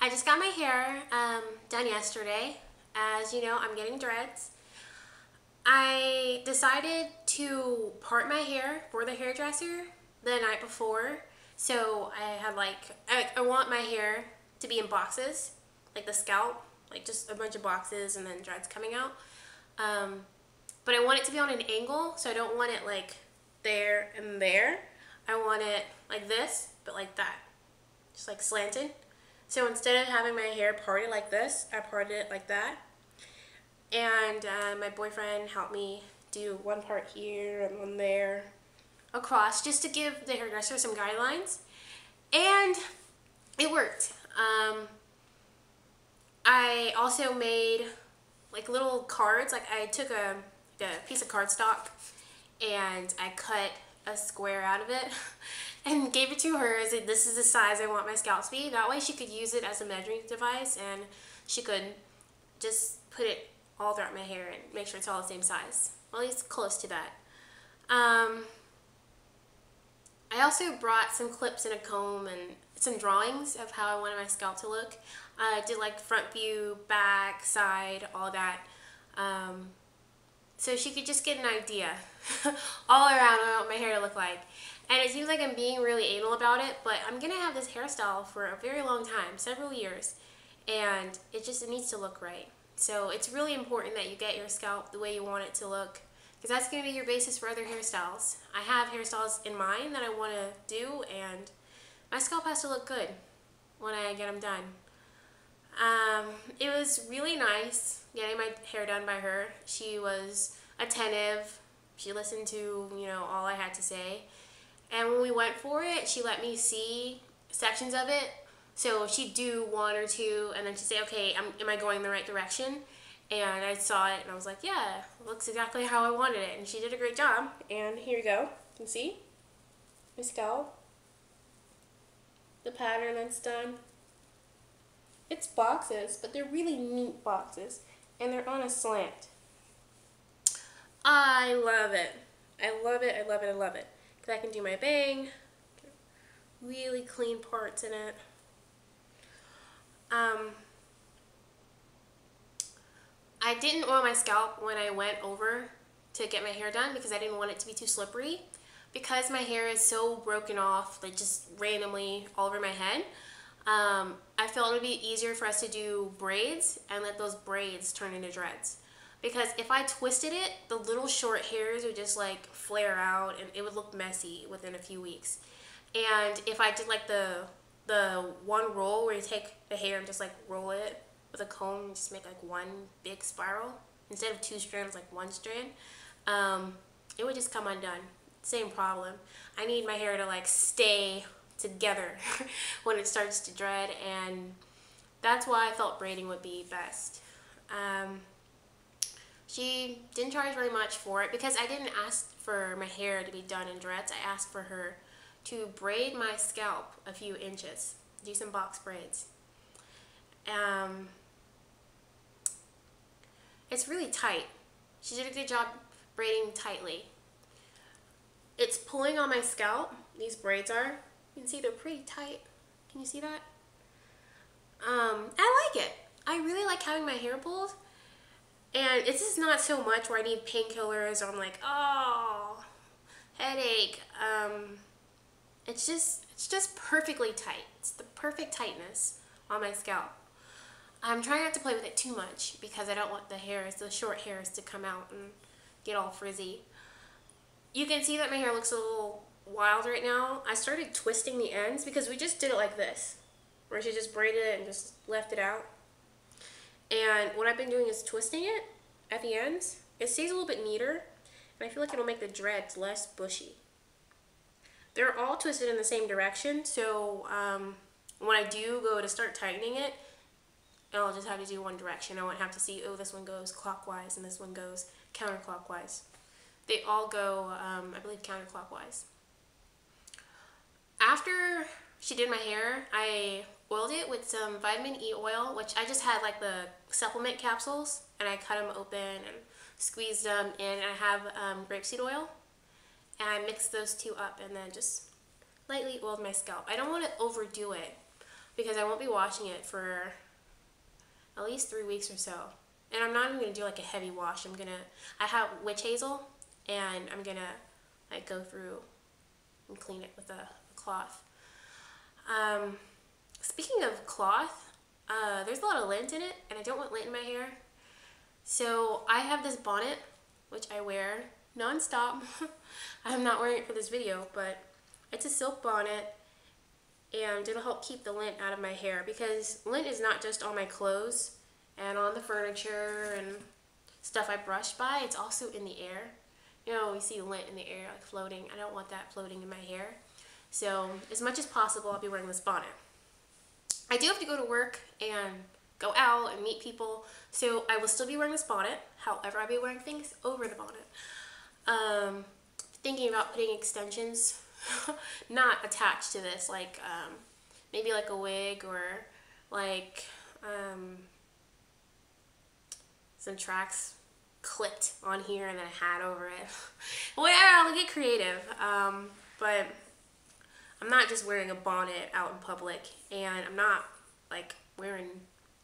I just got my hair done yesterday. As you know, I'm getting dreads. I decided to part my hair for the hairdresser the night before. So I had I want my hair to be in boxes, like the scalp, like just a bunch of boxes and then dreads coming out. But I want it to be on an angle, so I don't want it like there and there. I want it like this, but like that, just like slanted. So instead of having my hair parted like this, I parted it like that. And my boyfriend helped me do one part here and one there across, just to give the hairdresser some guidelines. And it worked. I also made like little cards. Like I took a piece of cardstock and I cut a square out of it and gave it to her as this is the size I want my scalp to be. That way she could use it as a measuring device and she could just put it all throughout my hair and make sure it's all the same size. Well, at least close to that. I also brought some clips and a comb and some drawings of how I wanted my scalp to look. I did like front view, back, side, all that. So she could just get an idea all around what my hair to look like. And it seems like I'm being really anal about it, but I'm gonna have this hairstyle for a very long time, several years, and it needs to look right. So it's really important that you get your scalp the way you want it to look, because that's gonna be your basis for other hairstyles. I have hairstyles in mind that I wanna do, and my scalp has to look good when I get them done. It was really nice getting my hair done by her. She was attentive. She listened to, all I had to say. And when we went for it, she let me see sections of it. So she'd do one or two, and then she'd say, okay, am I going the right direction? And I saw it, and I was like, yeah, it looks exactly how I wanted it. And she did a great job. And here you go. You can see my scalp. The pattern that's done. It's boxes, but they're really neat boxes, and they're on a slant. I love it. I love it, I love it, I love it. Because I can do my bang, really clean parts in it. I didn't oil my scalp when I went over to get my hair done because I didn't want it to be too slippery. Because my hair is so broken off, like just randomly all over my head, I felt it would be easier for us to do braids and let those braids turn into dreads. Because if I twisted it, the little short hairs would just like flare out and it would look messy within a few weeks. And if I did like the one roll where you take the hair and just like roll it with a comb and just make like one big spiral, instead of two strands, like one strand, it would just come undone. Same problem. I need my hair to like stay together when it starts to dread, and that's why I felt braiding would be best. She didn't charge very much for it because I didn't ask for my hair to be done in dreads. I asked for her to braid my scalp a few inches, do some box braids. It's really tight. She did a good job braiding tightly. It's pulling on my scalp, these braids are. You can see they're pretty tight. Can you see that? I like it. I really like having my hair pulled. And it's just not so much where I need painkillers or I'm like, oh, headache. It's just perfectly tight. It's the perfect tightness on my scalp. I'm trying not to play with it too much because I don't want the short hairs to come out and get all frizzy. You can see that my hair looks a little wild right now. I started twisting the ends because we just did it like this, where she just braided it and just left it out. And what I've been doing is twisting it at the ends. It stays a little bit neater, and I feel like it'll make the dreads less bushy. They're all twisted in the same direction, so when I do go to start tightening it, I'll just have to do one direction. I won't have to see, oh, this one goes clockwise and this one goes counterclockwise. They all go, I believe, counterclockwise. After she did my hair, I oiled it with some vitamin E oil, which I just had like the supplement capsules, and I cut them open and squeezed them in. I have grapeseed oil, and I mixed those two up and then just lightly oiled my scalp. I don't want to overdo it. because I won't be washing it for at least 3 weeks or so. And I'm not even gonna do like a heavy wash. I have witch hazel, and I'm gonna like go through and clean it with a cloth. Speaking of cloth, there's a lot of lint in it, and I don't want lint in my hair. So I have this bonnet, which I wear non-stop. I'm not wearing it for this video, but it's a silk bonnet, and it'll help keep the lint out of my hair, because lint is not just on my clothes and on the furniture and stuff I brush by, it's also in the air. You know, we see lint in the air like floating. I don't want that floating in my hair. So as much as possible, I'll be wearing this bonnet. I do have to go to work and go out and meet people, so I will still be wearing this bonnet. However, I'll be wearing things over the bonnet. Thinking about putting extensions, not attached to this, like maybe like a wig, or like some tracks clipped on here and then a hat over it. Whatever, I'll get creative. But I'm not just wearing a bonnet out in public, and I'm not like wearing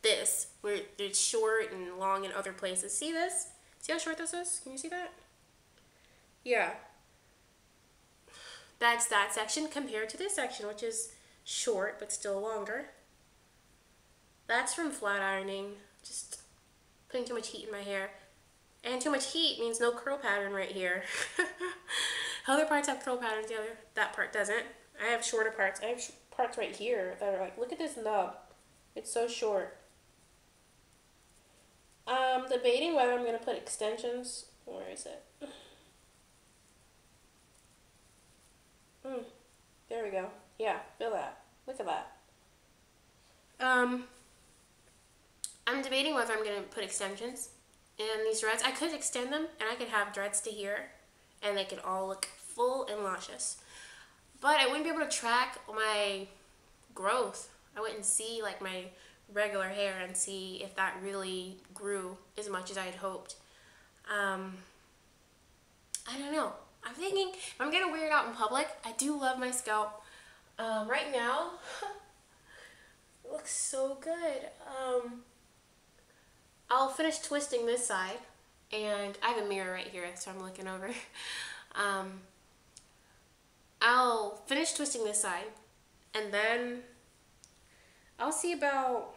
this where it's short and long in other places. See this? See how short this is? Can you see that? Yeah. That's that section compared to this section, which is short but still longer. That's from flat ironing, just putting too much heat in my hair. And too much heat means no curl pattern right here. Other parts have curl patterns, that part doesn't. I have shorter parts. I have parts right here that are like, look at this nub. It's so short. Debating whether I'm going to put extensions. Where is it? There we go. Yeah, feel that. Look at that. I'm debating whether I'm going to put extensions in these dreads. I could extend them, and I could have dreads to here, and they could all look full and luscious. But I wouldn't be able to track my growth. I wouldn't see like my regular hair and see if that really grew as much as I had hoped. I don't know. I'm thinking if I'm gonna wear it out in public, I do love my scalp. Right now, it looks so good. I'll finish twisting this side, and I have a mirror right here, so I'm looking over. I'll finish twisting this side, and then I'll see about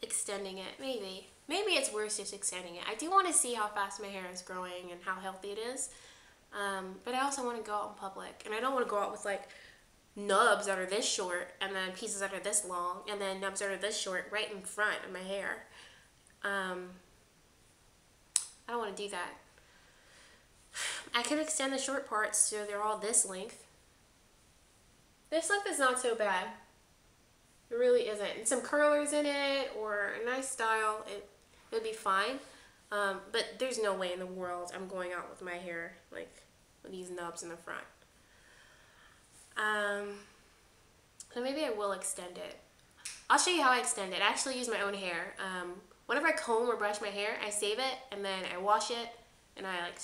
extending it, maybe. Maybe it's worth just extending it. I do want to see how fast my hair is growing and how healthy it is, but I also want to go out in public, and I don't want to go out with like nubs that are this short, and then pieces that are this long, and then nubs that are this short right in front of my hair. I don't want to do that. I could extend the short parts so they're all this length. This length is not so bad. It really isn't. And some curlers in it, or a nice style, it would be fine. But there's no way in the world I'm going out with my hair like with these nubs in the front. So maybe I will extend it. I'll show you how I extend it. I actually use my own hair. Whenever I comb or brush my hair, I save it, and then I wash it, and I like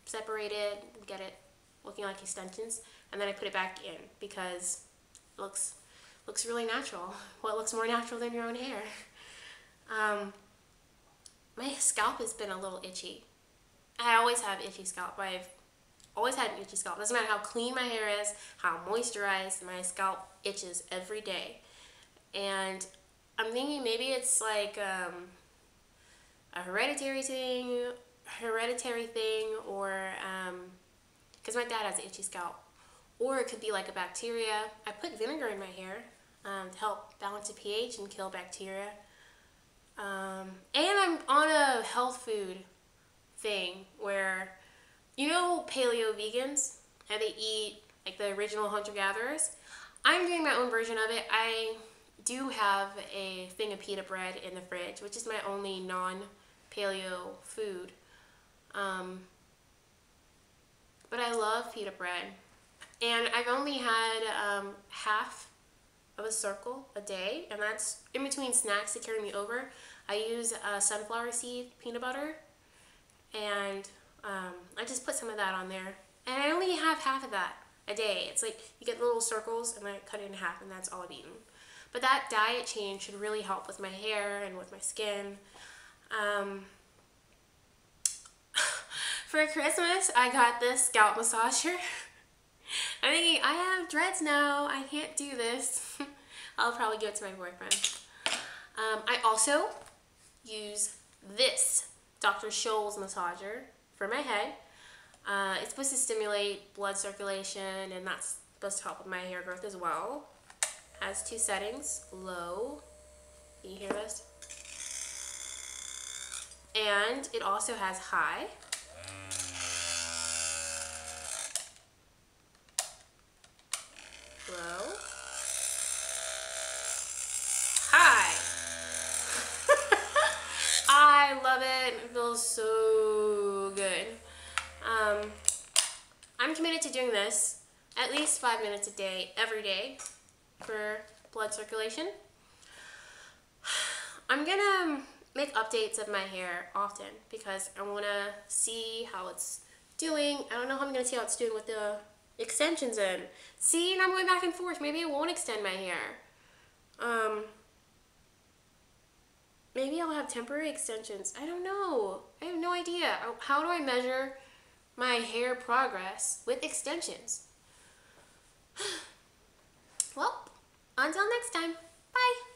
separate it, get it looking like extensions, and then I put it back in because it looks really natural. What looks more natural than your own hair? My scalp has been a little itchy. I always have itchy scalp. I've always had an itchy scalp. Doesn't matter how clean my hair is, how moisturized, my scalp itches every day. And I'm thinking maybe it's like a hereditary thing, or because my dad has an itchy scalp, or it could be like a bacteria. I put vinegar in my hair to help balance the pH and kill bacteria. And I'm on a health food thing where, you know, paleo vegans, how they eat like the original hunter-gatherers. I'm doing my own version of it. I do have a thing of pita bread in the fridge, which is my only non-paleo food. But I love pita bread, and I've only had half of a circle a day, and that's in between snacks to carry me over. I use sunflower seed peanut butter, and I just put some of that on there, and I only have half of that. a day. It's like you get little circles and then I cut it in half and that's all I've eaten. But that diet change should really help with my hair and with my skin. For Christmas, I got this scalp massager. I'm thinking, I have dreads now, I can't do this. I'll probably give it to my boyfriend. I also use this Dr. Scholl's massager for my head. It's supposed to stimulate blood circulation, and that's supposed to help with my hair growth as well. Has 2 settings, low, can you hear this? And it also has high. Low. High. I love it. It feels so good. I'm committed to doing this at least 5 minutes a day, every day, for blood circulation. I'm gonna make updates of my hair often because I want to see how it's doing. I don't know how I'm gonna see how it's doing with the extensions in. See, and I'm going back and forth. Maybe it won't extend my hair. Maybe I'll have temporary extensions. I don't know. I have no idea. How do I measure my hair progress with extensions? Well, until next time. Bye.